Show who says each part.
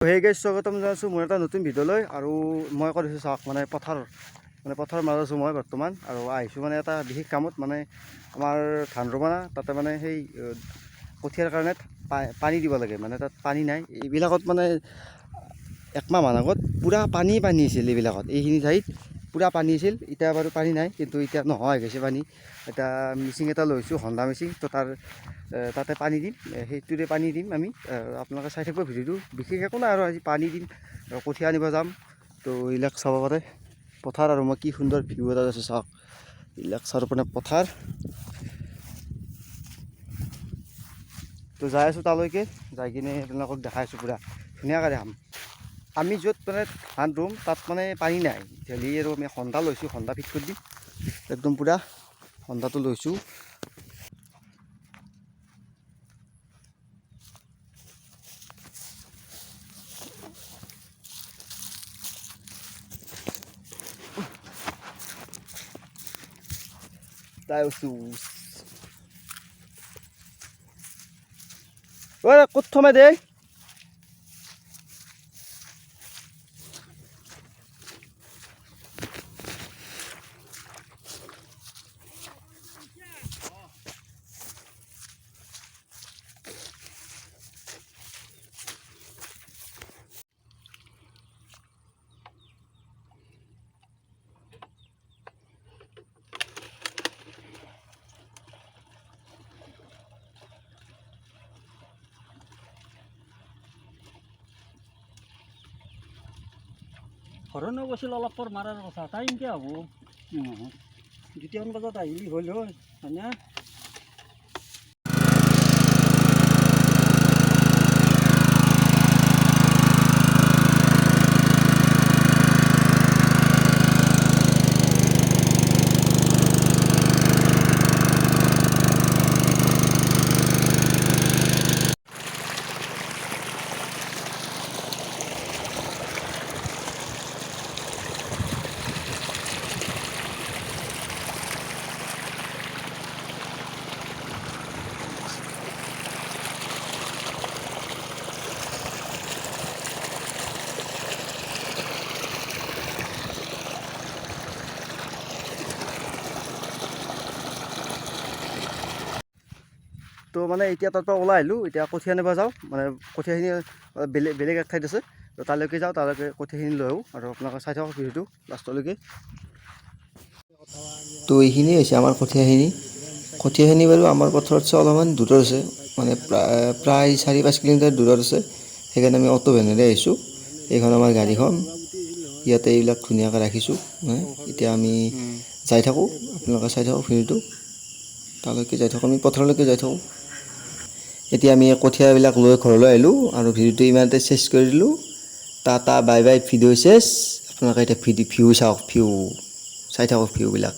Speaker 1: হে গাইছ স্বাগতম জনাইছোঁ মোৰ এটা নতুন ভিডিঅ'লৈ আৰু মই কৰিছোঁ চাওক পথাৰৰ মাজত আছোঁ মই বৰ্তমান আৰু আহিছোঁ মানে এটা বিশেষ কামত মানে আমাৰ ধান ৰুবা না তাতে মানে সেই কঠীয়াৰ কাৰণে পানী দিব লাগে মানে তাত পানী নাই এইবিলাকত মানে একমাহ মান আগত পুৰা পানী আছিল এইবিলাকত এইখিনি ঠাইত পুৰা পানী আছিল এতিয়া বাৰু পানী নাই কিন্তু এতিয়া নোহোৱা হৈ গৈছে পানী এটা মিচিং এটা লৈছোঁ হণ্ডা মিচিং তো তাতে পানী দিম সেইটোৰে পানী দিম আমি আপোনালোকে চাই থাকিব ভিডিঅ'টো বিশেষ একো নাই আৰু আজি পানী দিম কঠীয়া আনিব যাম তো এইবিলাক চাব পাৰে পথাৰ আৰু মই কি সুন্দৰ ভিউ এটা আছোঁ চাওক এইবিলাক চাৰিওপিনে পথাৰ তো যাই আছোঁ তালৈকে যাই কিনে আপোনালোকক দেখাই আছোঁ পুৰা ধুনীয়াকৈ দেখাম আমি য'ত মানে ধান ৰুম তাত মানে পানী নাই হেলি আৰু আমি হণ্ডা লৈছোঁ হণ্ডা ফিট কৰি দিম একদম পুৰা হণ্ডাটো লৈছোঁ ক'ত থমে দে
Speaker 2: ঘৰলৈ গৈছিল অলপ পৰ মাৰাৰ কথা টাইম কিয় হ'ব দুটামান বজাত আহিলি হ'ল হয়নে
Speaker 1: তো মানে এতিয়া তাৰ পৰা ওলাই আহিলোঁ এতিয়া কঠীয়া আনিব যাওঁ মানে কঠীয়াখিনি বেলেগ এক ঠাইত আছে তো তালৈকে যাওঁ তালৈকে কঠীয়াখিনি লৈ আহোঁ আৰু আপোনালোকে চাই থাকক ভিডিঅ'টো লাষ্টলৈকে তো এইখিনি হৈছে আমাৰ কঠীয়াখিনি বাৰু আমাৰ পথাৰতছে অলপমান দূৰত আছে মানে প্ৰায় 4-5 কিলোমিটাৰ দূৰত আছে সেইকাৰণে আমি অটো ভেনেৰে আহিছোঁ এইখন আমাৰ গাড়ীখন ইয়াতে এইবিলাক ধুনীয়াকৈ ৰাখিছোঁ এতিয়া আমি যাই থাকোঁ আপোনালোকে চাই থাকক ভিডিঅ'টো তালৈকে যাই থাকোঁ আমি পথাৰলৈকে যাই থাকোঁ এতিয়া আমি কঠীয়াবিলাক লৈ ঘৰলৈ আহিলোঁ আৰু ভিডিঅ'টো ইমানতে চেছ কৰি দিলোঁ টাটা বাই বাই ভিডিঅ' চেছ আপোনালোকে এতিয়া ভিউ চাওক চাই থাকক ভিউবিলাক